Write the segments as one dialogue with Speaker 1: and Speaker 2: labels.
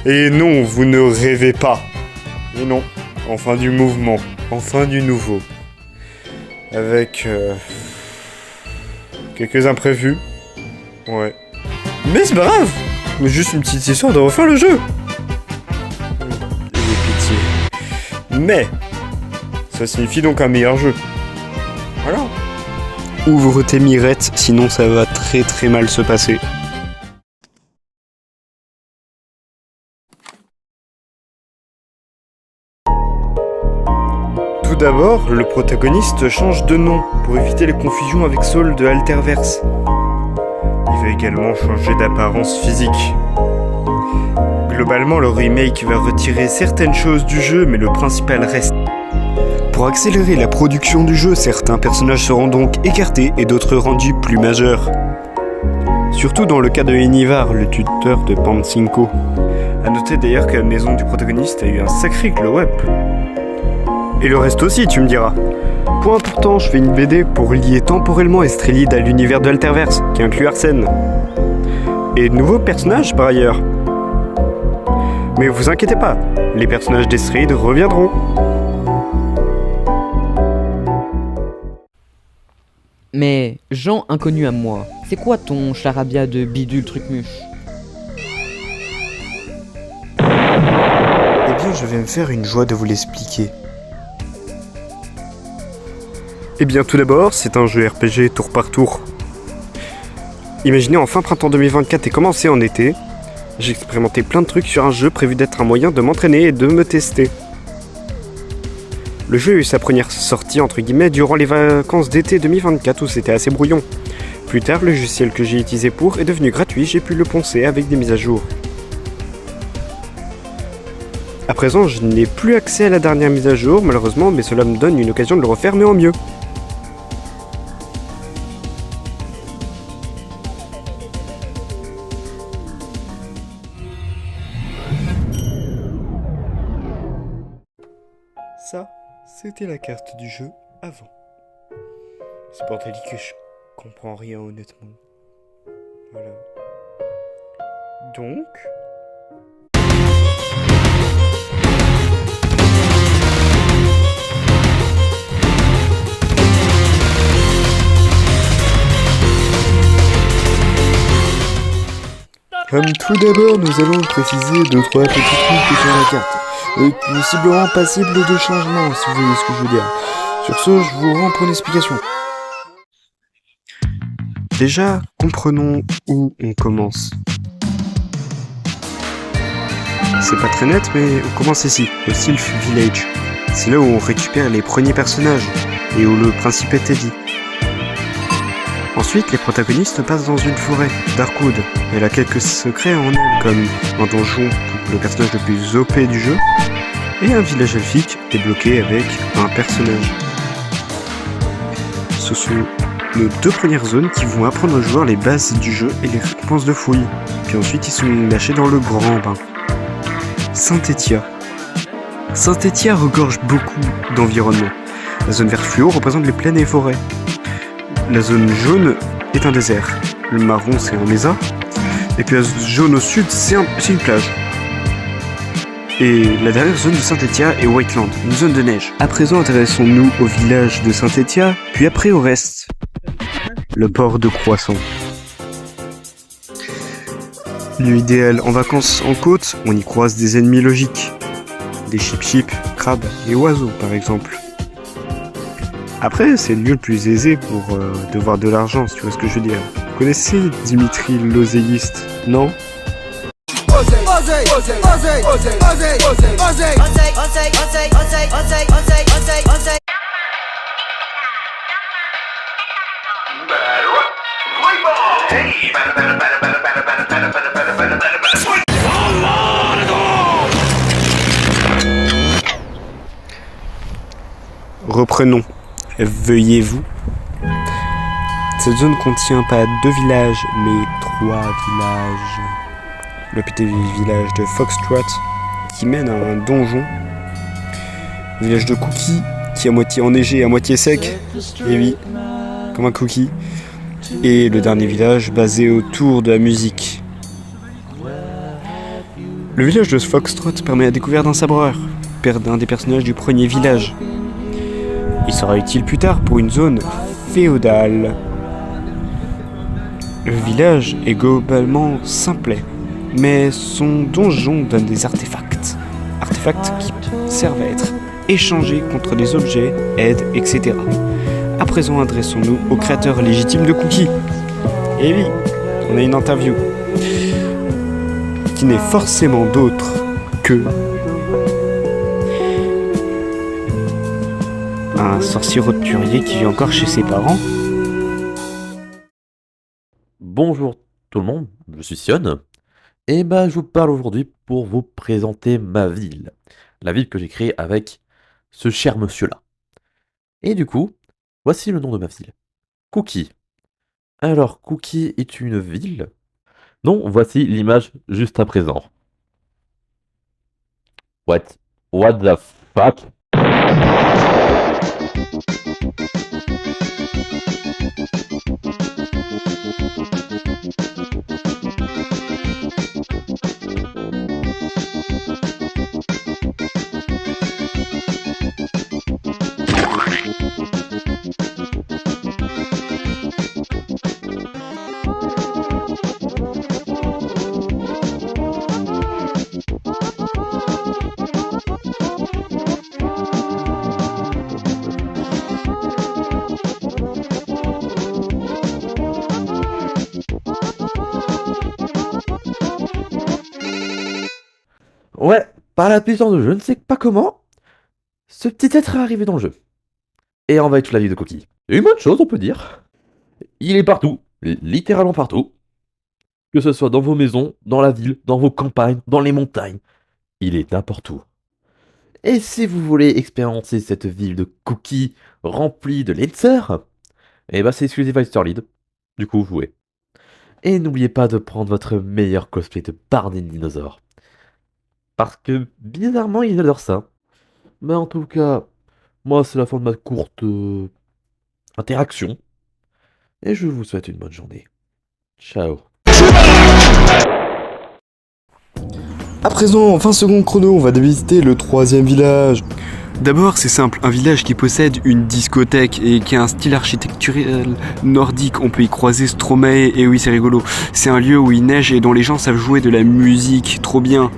Speaker 1: Et non, vous ne rêvez pas. Et non, enfin du mouvement, enfin du nouveau. Avec quelques imprévus. Ouais. Mais c'est pas grave. Juste une petite histoire de refaire le jeu. Ayez pitié. Mais ça signifie donc un meilleur jeu. Voilà. Ouvre tes mirettes, sinon ça va très très mal se passer. Tout d'abord, le protagoniste change de nom pour éviter les confusions avec Saul de Alterverse. Il va également changer d'apparence physique. Globalement, le remake va retirer certaines choses du jeu, mais le principal reste. Pour accélérer la production du jeu, certains personnages seront donc écartés et d'autres rendus plus majeurs. Surtout dans le cas de Enivar, le tuteur de Pantsinko. A noter d'ailleurs que la maison du protagoniste a eu un sacré glow-up. Et le reste aussi, tu me diras. Point important, je fais une BD pour lier temporellement Estrelid à l'univers de Alterverse, qui inclut Arsène. Et de nouveaux personnages par ailleurs. Mais vous inquiétez pas, les personnages d'Estrelid reviendront.
Speaker 2: Mais, Jean inconnu à moi, c'est quoi ton charabia de bidule trucmuche?
Speaker 1: Eh bien, je vais me faire une joie de vous l'expliquer. Eh bien, tout d'abord, c'est un jeu RPG tour par tour. Imaginez en fin printemps 2024 et commencé en été, j'ai expérimenté plein de trucs sur un jeu prévu d'être un moyen de m'entraîner et de me tester. Le jeu a eu sa première sortie entre guillemets durant les vacances d'été 2024 où c'était assez brouillon. Plus tard, le logiciel que j'ai utilisé pour est devenu gratuit, j'ai pu le poncer avec des mises à jour. À présent, je n'ai plus accès à la dernière mise à jour, malheureusement, mais cela me donne une occasion de le refaire, mais en mieux. Ça, c'était la carte du jeu avant. C'est bordélique que je comprends rien honnêtement. Voilà. Donc... tout d'abord, nous allons préciser 2-3 petits trucs sur la carte. Possiblement passible de changement, si vous voyez ce que je veux dire. Sur ce, je vous rends pour une explication. Déjà, comprenons où on commence. C'est pas très net, mais on commence ici, au Sylph Village. C'est là où on récupère les premiers personnages, et où le principe est dit. Ensuite, les protagonistes passent dans une forêt, Darkwood. Elle a quelques secrets en elle, comme un donjon pour le personnage le plus OP du jeu, et un village elfique débloqué avec un personnage. Ce sont nos 2 premières zones qui vont apprendre aux joueurs les bases du jeu et les récompenses de fouilles. Puis ensuite, ils sont lâchés dans le grand bain. Saint-Étia. Saint-Étia regorge beaucoup d'environnements. La zone vert fluo représente les plaines et les forêts. La zone jaune est un désert. Le marron, c'est un mesa. Et puis la jaune au sud, c'est une plage. Et la dernière zone de Saint-Étia est Whiteland, une zone de neige. À présent, intéressons-nous au village de Saint-Étia, puis après au reste. Le port de Croissant. Lieu idéal en vacances en côte, on y croise des ennemis logiques. Des chip-chip, crabes et oiseaux par exemple. Après, c'est le lieu le plus aisé pour devoir de l'argent, si tu vois ce que je veux dire. Vous connaissez Dimitri l'oséiste, non? Reprenons. Veuillez vous. Cette zone contient pas 2 villages, mais 3 villages. Le petit village de Foxtrot, qui mène à un donjon. Le village de Cookie, qui est à moitié enneigé et à moitié sec. Et oui, comme un cookie. Et le dernier village basé autour de la musique. Le village de Foxtrot permet la découverte d'un sabreur, père d'un des personnages du premier village. Il sera utile plus tard pour une zone féodale. Le village est globalement simplet, mais son donjon donne des artefacts. Artefacts qui servent à être échangés contre des objets, aides, etc. À présent, adressons-nous au créateur légitime de Cookie. Et oui, on a une interview qui n'est forcément d'autre que un sorcier roturier qui vit encore chez ses parents.
Speaker 3: Bonjour tout le monde, je suis Sion, et je vous parle aujourd'hui pour vous présenter ma ville. La ville que j'ai créée avec ce cher monsieur-là. Et du coup, voici le nom de ma ville. Cookie. Alors, Cookie est une ville. Non, voici l'image juste à présent. What the fuck? Ouais, par la puissance de je ne sais pas comment, ce petit être est arrivé dans le jeu. Et envahit toute la ville de Cookie. Et une bonne chose, on peut dire. Il est partout, littéralement partout. Que ce soit dans vos maisons, dans la ville, dans vos campagnes, dans les montagnes. Il est n'importe où. Et si vous voulez expérimenter cette ville de Cookie remplie de lancers, c'est exclusif à Easterlead. Du coup, jouez. Et n'oubliez pas de prendre votre meilleur cosplay de Barney le dinosaure. Parce que, bizarrement, il adore ça. Mais en tout cas, moi, c'est la fin de ma courte interaction. Et je vous souhaite une bonne journée. Ciao.
Speaker 1: À présent, 20 secondes chrono, on va visiter le 3e village. D'abord, c'est simple, un village qui possède une discothèque et qui a un style architectural nordique. On peut y croiser Stromae, et oui, c'est rigolo. C'est un lieu où il neige et dont les gens savent jouer de la musique, trop bien.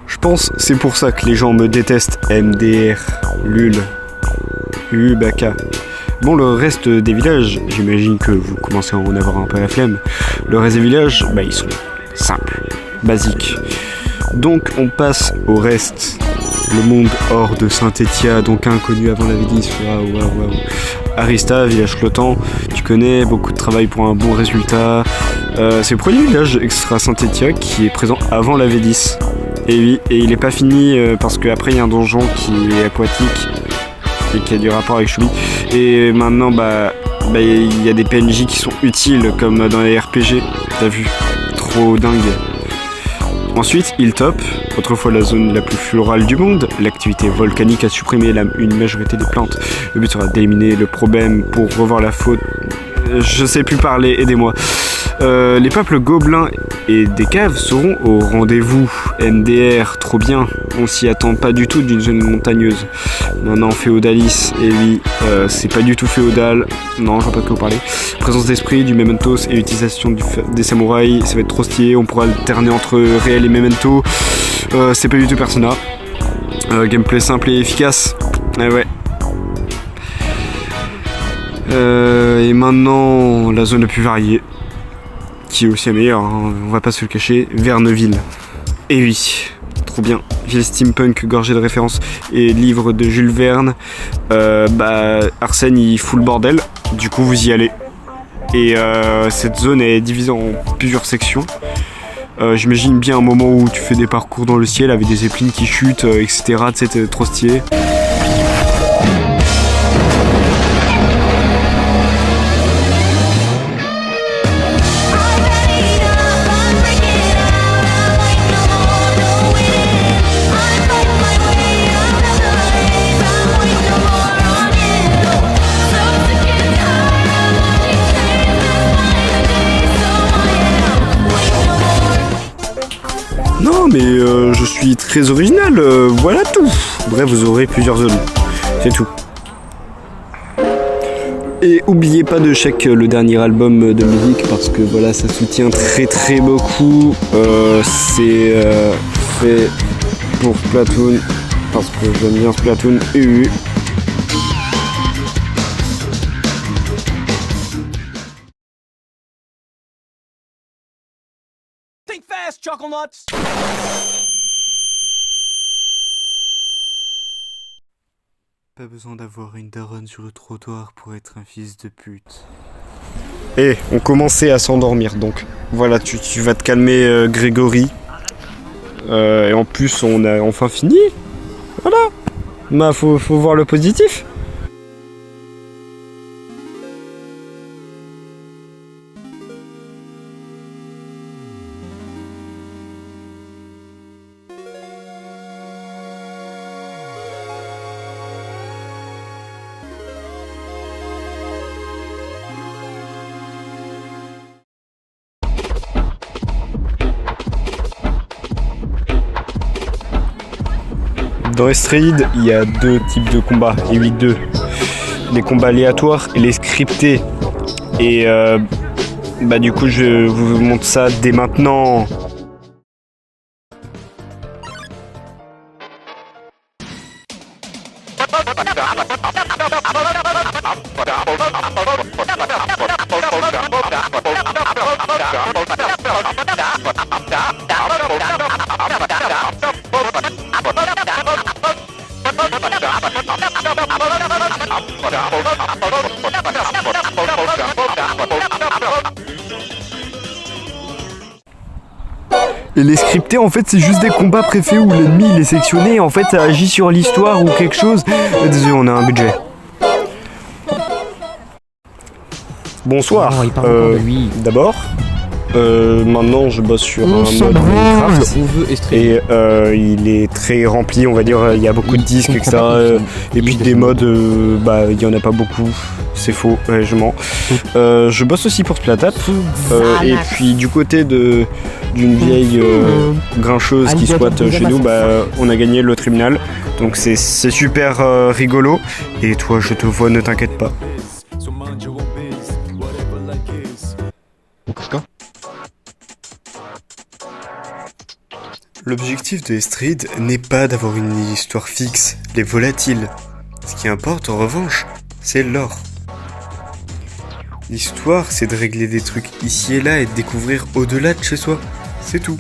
Speaker 1: Je pense c'est pour ça que les gens me détestent. MDR, LUL, UBAKA. Bon, le reste des villages, j'imagine que vous commencez à en avoir un peu la flemme. Le reste des villages, ils sont simples, basiques. Donc on passe au reste. Le monde hors de Saint-Étia, donc inconnu avant la V10. Waouh. Arista, village flottant, tu connais, beaucoup de travail pour un bon résultat. C'est le premier village extra Saint-Étia qui est présent avant la V10. Et oui, et il est pas fini parce qu'après il y a un donjon qui est aquatique et qui a du rapport avec Choubi. Et maintenant, il y a des PNJ qui sont utiles comme dans les RPG. T'as vu, trop dingue. Ensuite, Hilltop, autrefois la zone la plus florale du monde. L'activité volcanique a supprimé une majorité des plantes. Le but sera d'éliminer le problème pour revoir la faune. Je sais plus parler, aidez-moi. Les peuples gobelins et des caves seront au rendez-vous. MDR, trop bien. On s'y attend pas du tout d'une zone montagneuse. Maintenant, féodalis, et oui, c'est pas du tout féodal. Non, je vois pas de quoi vous parlez. Présence d'esprit, du mementos et utilisation des samouraïs, ça va être trop stylé. On pourra alterner entre réel et memento. C'est pas du tout Persona. Gameplay simple et efficace. Ouais. Et maintenant, la zone la plus variée, qui est aussi la meilleure, hein, on va pas se le cacher, Verneville. Et oui, trop bien. Ville steampunk gorgée de références et livres de Jules Verne. Arsène il fout le bordel, du coup vous y allez. Et cette zone est divisée en plusieurs sections. J'imagine bien un moment où tu fais des parcours dans le ciel avec des zeppelins qui chutent, etc. C'était trop stylé. mais je suis très original, voilà tout. Bref, vous aurez plusieurs zones, c'est tout. Et oubliez pas de check le dernier album de musique parce que voilà, ça soutient très beaucoup. C'est fait pour Splatoon parce que j'aime bien Splatoon.
Speaker 4: Think fast, Chuckle Nuts!
Speaker 1: Pas besoin d'avoir une daronne sur le trottoir pour être un fils de pute. Eh, on commençait à s'endormir donc. Voilà, tu vas te calmer Grégory. Et en plus, on a enfin fini. Voilà. Bah, faut voir le positif. Dans Estrade, il y a deux types de combats, et 8-2. Les combats aléatoires et les scriptés. Et bah du coup, je vous montre ça dès maintenant. Et les scriptés, en fait, c'est juste des combats préfaits où l'ennemi il est sectionné et en fait ça agit sur l'histoire ou quelque chose. Désolé, on a un budget. Bonsoir.
Speaker 2: Oh, il parle encore de lui.
Speaker 1: D'abord, maintenant je bosse sur un
Speaker 2: s'en
Speaker 1: mode
Speaker 2: branle.
Speaker 1: Minecraft.
Speaker 2: On veut Estrade.
Speaker 1: Et il est très rempli, on va dire, il y a beaucoup de disques, etc. Et puis des modes, bah il y en a pas beaucoup, c'est faux, ouais, je mens. Je bosse aussi pour Splatat. Et puis du côté d'une vieille grincheuse qui squatte chez nous, bah on a gagné le tribunal. Donc c'est super rigolo. Et toi, je te vois, ne t'inquiète pas. L'objectif de Estrade n'est pas d'avoir une histoire fixe, elle est volatile. Ce qui importe en revanche, c'est l'or. L'histoire, c'est de régler des trucs ici et là et de découvrir au-delà de chez soi. C'est tout.